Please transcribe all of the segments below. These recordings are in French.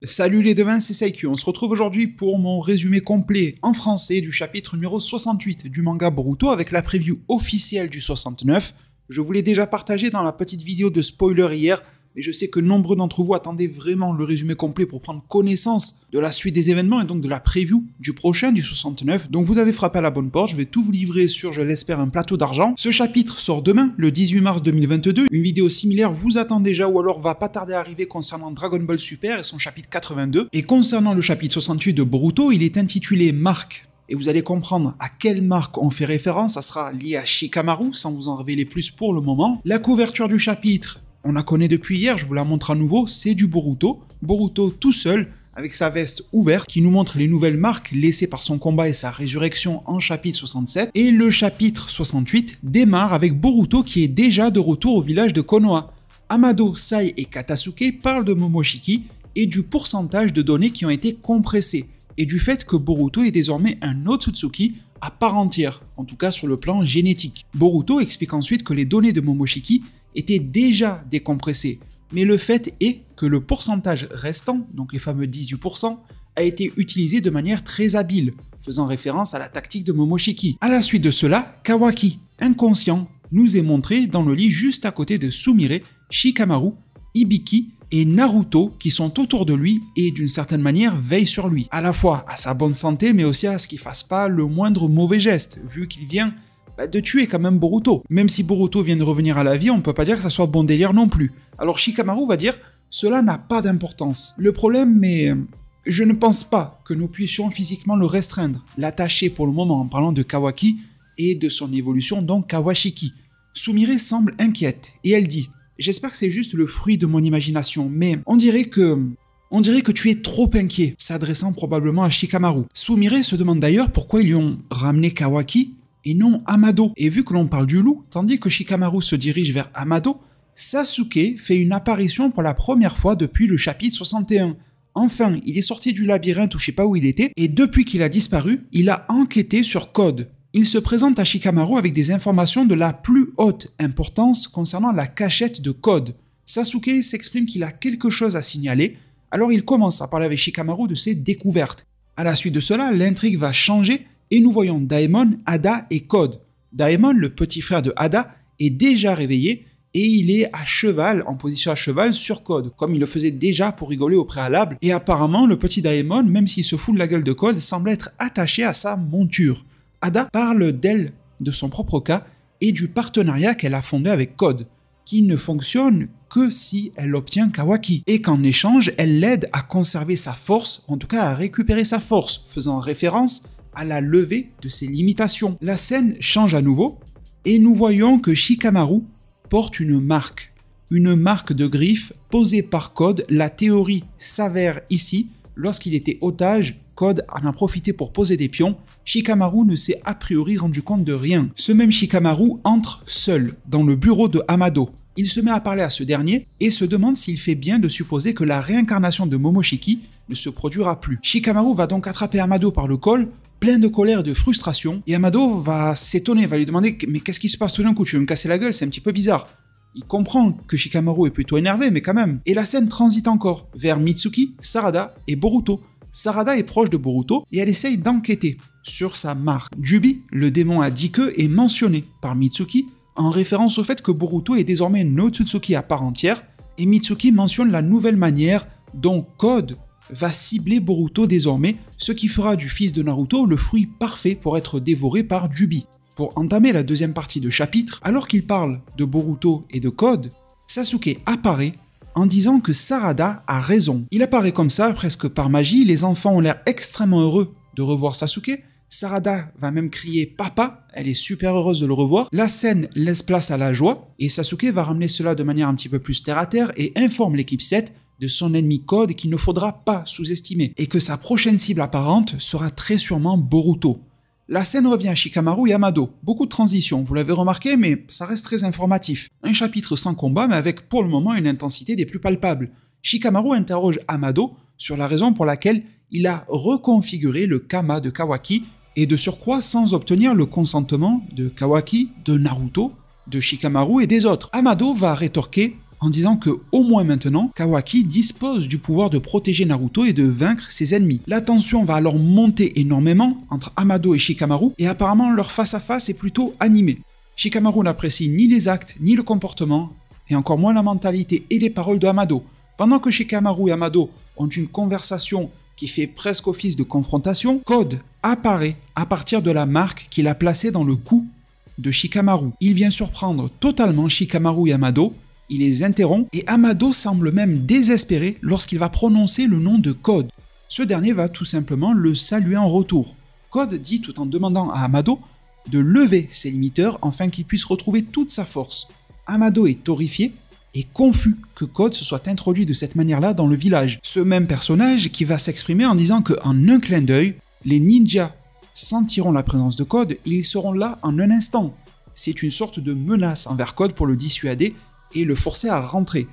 Salut les devins, c'est Saikyu. On se retrouve aujourd'hui pour mon résumé complet en français du chapitre numéro 68 du manga Boruto avec la preview officielle du 69. Je vous l'ai déjà partagé dans la petite vidéo de spoiler hier, mais je sais que nombreux d'entre vous attendaient vraiment le résumé complet pour prendre connaissance de la suite des événements et donc de la preview du prochain, du 69. Donc vous avez frappé à la bonne porte, je vais tout vous livrer sur, je l'espère, un plateau d'argent. Ce chapitre sort demain, le 18 mars 2022. Une vidéo similaire vous attend déjà ou alors va pas tarder à arriver concernant Dragon Ball Super et son chapitre 82. Et concernant le chapitre 68 de Boruto, il est intitulé Marque. Et vous allez comprendre à quelle marque on fait référence, ça sera lié à Shikamaru, sans vous en révéler plus pour le moment. La couverture du chapitre, on la connaît depuis hier, je vous la montre à nouveau, c'est du Boruto. Boruto tout seul, avec sa veste ouverte, qui nous montre les nouvelles marques laissées par son combat et sa résurrection en chapitre 67. Et le chapitre 68 démarre avec Boruto qui est déjà de retour au village de Konoha. Amado, Sai et Katasuke parlent de Momoshiki et du pourcentage de données qui ont été compressées, et du fait que Boruto est désormais un Otsutsuki à part entière, en tout cas sur le plan génétique. Boruto explique ensuite que les données de Momoshiki étaient déjà décompressées, mais le fait est que le pourcentage restant, donc les fameux 18%, a été utilisé de manière très habile, faisant référence à la tactique de Momoshiki. À la suite de cela, Kawaki, inconscient, nous est montré dans le lit juste à côté de Sumire, Shikamaru, Hibiki et Naruto qui sont autour de lui et d'une certaine manière veillent sur lui, à la fois à sa bonne santé mais aussi à ce qu'il fasse pas le moindre mauvais geste, vu qu'il vient de tuer quand même Boruto. Même si Boruto vient de revenir à la vie, on peut pas dire que ça soit bon délire non plus. Alors Shikamaru va dire « Cela n'a pas d'importance. Le problème, mais je ne pense pas que nous puissions physiquement le restreindre, l'attacher pour le moment en parlant de Kawaki et de son évolution donc Kawashiki. » Sumire semble inquiète et elle dit « J'espère que c'est juste le fruit de mon imagination, mais on dirait que tu es trop inquiet, s'adressant probablement à Shikamaru. » Sumire se demande d'ailleurs pourquoi ils lui ont ramené Kawaki et non Amado. Et vu que l'on parle du loup, tandis que Shikamaru se dirige vers Amado, Sasuke fait une apparition pour la première fois depuis le chapitre 61. Enfin, il est sorti du labyrinthe ou je sais pas où il était, et depuis qu'il a disparu, il a enquêté sur Code. Il se présente à Shikamaru avec des informations de la plus haute importance concernant la cachette de Code. Sasuke s'exprime qu'il a quelque chose à signaler, alors il commence à parler avec Shikamaru de ses découvertes. À la suite de cela, l'intrigue va changer et nous voyons Daemon, Ada et Code. Daemon, le petit frère de Ada, est déjà réveillé et il est à cheval, en position à cheval sur Code, comme il le faisait déjà pour rigoler au préalable. Et apparemment, le petit Daemon, même s'il se fout de la gueule de Code, semble être attaché à sa monture. Ada parle d'elle, de son propre cas, et du partenariat qu'elle a fondé avec Code, qui ne fonctionne que si elle obtient Kawaki, et qu'en échange, elle l'aide à conserver sa force, en tout cas à récupérer sa force, faisant référence à la levée de ses limitations. La scène change à nouveau, et nous voyons que Shikamaru porte une marque de griffe posée par Code. La théorie s'avère ici. Lorsqu'il était otage, Code en a profité pour poser des pions. Shikamaru ne s'est a priori rendu compte de rien. Ce même Shikamaru entre seul dans le bureau de Amado. Il se met à parler à ce dernier et se demande s'il fait bien de supposer que la réincarnation de Momoshiki ne se produira plus. Shikamaru va donc attraper Amado par le col, plein de colère et de frustration, et Amado va s'étonner, va lui demander « Mais qu'est-ce qui se passe tout d'un coup? Tu veux me casser la gueule? C'est un petit peu bizarre. » Il comprend que Shikamaru est plutôt énervé, mais quand même. Et la scène transite encore vers Mitsuki, Sarada et Boruto. Sarada est proche de Boruto et elle essaye d'enquêter sur sa marque. Jubi, le démon à 10 queues, est mentionné par Mitsuki en référence au fait que Boruto est désormais un Otsutsuki à part entière, et Mitsuki mentionne la nouvelle manière dont Code va cibler Boruto désormais, ce qui fera du fils de Naruto le fruit parfait pour être dévoré par Jubi. Pour entamer la deuxième partie de chapitre, alors qu'il parle de Boruto et de Code, Sasuke apparaît en disant que Sarada a raison. Il apparaît comme ça, presque par magie, les enfants ont l'air extrêmement heureux de revoir Sasuke. Sarada va même crier « Papa », elle est super heureuse de le revoir. La scène laisse place à la joie, et Sasuke va ramener cela de manière un petit peu plus terre-à-terre et informe l'équipe 7 de son ennemi Code qu'il ne faudra pas sous-estimer, et que sa prochaine cible apparente sera très sûrement Boruto. La scène revient à Shikamaru et Amado. Beaucoup de transitions, vous l'avez remarqué, mais ça reste très informatif. Un chapitre sans combat, mais avec pour le moment une intensité des plus palpables. Shikamaru interroge Amado sur la raison pour laquelle il a reconfiguré le Kama de Kawaki, et de surcroît sans obtenir le consentement de Kawaki, de Naruto, de Shikamaru et des autres. Amado va rétorquer en disant que au moins maintenant, Kawaki dispose du pouvoir de protéger Naruto et de vaincre ses ennemis. La tension va alors monter énormément entre Amado et Shikamaru, et apparemment leur face-à-face est plutôt animé. Shikamaru n'apprécie ni les actes, ni le comportement, et encore moins la mentalité et les paroles de Amado. Pendant que Shikamaru et Amado ont une conversation qui fait presque office de confrontation, Code apparaît à partir de la marque qu'il a placée dans le cou de Shikamaru. Il vient surprendre totalement Shikamaru et Amado, il les interrompt et Amado semble même désespéré lorsqu'il va prononcer le nom de Code. Ce dernier va tout simplement le saluer en retour. Code dit tout en demandant à Amado de lever ses limiteurs afin qu'il puisse retrouver toute sa force. Amado est horrifié et confus que Code se soit introduit de cette manière-là dans le village. Ce même personnage qui va s'exprimer en disant qu'en un clin d'œil, les ninjas sentiront la présence de Code et ils seront là en un instant. C'est une sorte de menace envers Code pour le dissuader et le forcer à rentrer.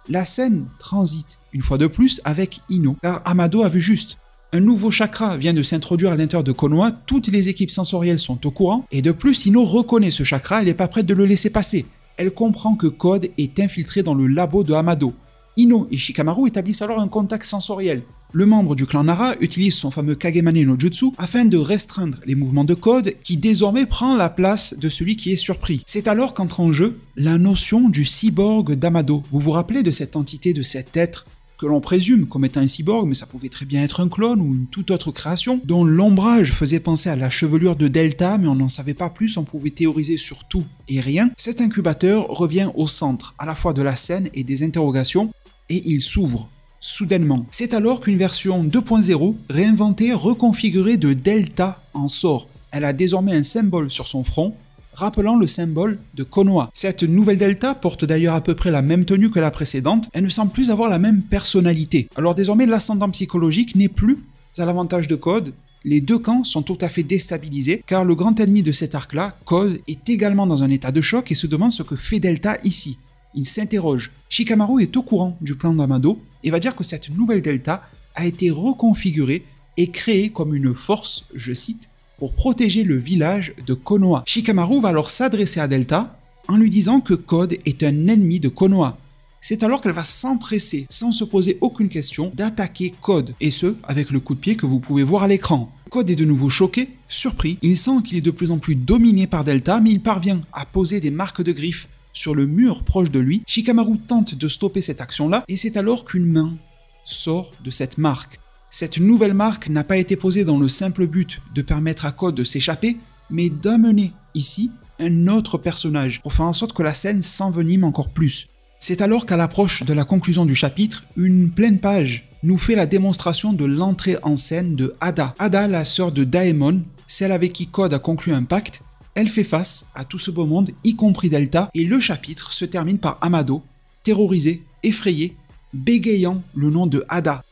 La scène transite une fois de plus avec Ino, car Amado a vu juste. Un nouveau chakra vient de s'introduire à l'intérieur de Konoha, toutes les équipes sensorielles sont au courant, et de plus Ino reconnaît ce chakra, elle n'est pas prête de le laisser passer. Elle comprend que Code est infiltré dans le labo de Amado. Ino et Shikamaru établissent alors un contact sensoriel. Le membre du clan Nara utilise son fameux Kagemane no Jutsu afin de restreindre les mouvements de Code qui désormais prend la place de celui qui est surpris. C'est alors qu'entre en jeu la notion du cyborg d'Amado. Vous vous rappelez de cette entité, de cet être que l'on présume comme étant un cyborg, mais ça pouvait très bien être un clone ou une toute autre création, dont l'ombrage faisait penser à la chevelure de Delta, mais on n'en savait pas plus, on pouvait théoriser sur tout et rien. Cet incubateur revient au centre, à la fois de la scène et des interrogations, et il s'ouvre soudainement. C'est alors qu'une version 2.0, réinventée, reconfigurée de Delta en sort. Elle a désormais un symbole sur son front, rappelant le symbole de Konoha. Cette nouvelle Delta porte d'ailleurs à peu près la même tenue que la précédente, elle ne semble plus avoir la même personnalité. Alors désormais l'ascendant psychologique n'est plus à l'avantage de Code, les deux camps sont tout à fait déstabilisés, car le grand ennemi de cet arc-là, Code, est également dans un état de choc et se demande ce que fait Delta ici. Il s'interroge. Shikamaru est au courant du plan d'Amado et va dire que cette nouvelle Delta a été reconfigurée et créée comme une force, je cite, pour protéger le village de Konoha. Shikamaru va alors s'adresser à Delta en lui disant que Code est un ennemi de Konoha. C'est alors qu'elle va s'empresser, sans se poser aucune question, d'attaquer Code, et ce, avec le coup de pied que vous pouvez voir à l'écran. Code est de nouveau choqué, surpris, il sent qu'il est de plus en plus dominé par Delta, mais il parvient à poser des marques de griffes sur le mur proche de lui. Shikamaru tente de stopper cette action-là, et c'est alors qu'une main sort de cette marque. Cette nouvelle marque n'a pas été posée dans le simple but de permettre à Code de s'échapper, mais d'amener ici un autre personnage, pour faire en sorte que la scène s'envenime encore plus. C'est alors qu'à l'approche de la conclusion du chapitre, une pleine page nous fait la démonstration de l'entrée en scène de Ada. Ada, la sœur de Daemon, celle avec qui Code a conclu un pacte, elle fait face à tout ce beau monde, y compris Delta, et le chapitre se termine par Amado, terrorisé, effrayé, bégayant le nom de Ada.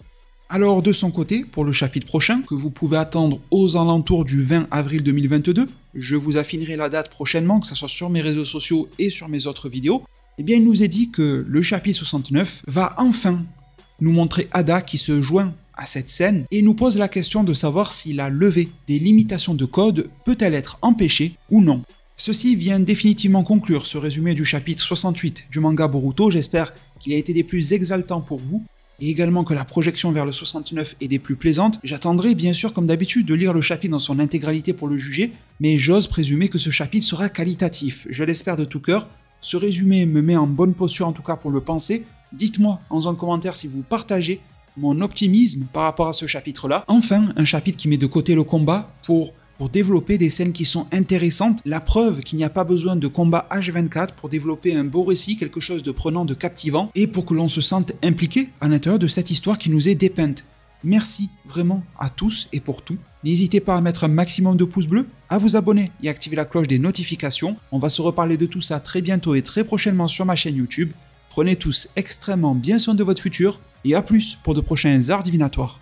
Alors de son côté, pour le chapitre prochain, que vous pouvez attendre aux alentours du 20 avril 2022, je vous affinerai la date prochainement, que ce soit sur mes réseaux sociaux et sur mes autres vidéos, eh bien il nous est dit que le chapitre 69 va enfin nous montrer Ada qui se joint à cette scène et nous pose la question de savoir si la levée des limitations de Code peut-elle être empêchée ou non. Ceci vient définitivement conclure ce résumé du chapitre 68 du manga Boruto. J'espère qu'il a été des plus exaltants pour vous et également que la projection vers le 69 est des plus plaisantes. J'attendrai bien sûr comme d'habitude de lire le chapitre dans son intégralité pour le juger, mais j'ose présumer que ce chapitre sera qualitatif, je l'espère de tout cœur. Ce résumé me met en bonne posture en tout cas pour le penser. Dites-moi en zone commentaire si vous partagez mon optimisme par rapport à ce chapitre-là. Enfin, un chapitre qui met de côté le combat pour développer des scènes qui sont intéressantes. La preuve qu'il n'y a pas besoin de combat H24 pour développer un beau récit, quelque chose de prenant, de captivant, et pour que l'on se sente impliqué à l'intérieur de cette histoire qui nous est dépeinte. Merci vraiment à tous et pour tout. N'hésitez pas à mettre un maximum de pouces bleus, à vous abonner et activer la cloche des notifications. On va se reparler de tout ça très bientôt et très prochainement sur ma chaîne YouTube. Prenez tous extrêmement bien soin de votre futur et à plus pour de prochains arts divinatoires.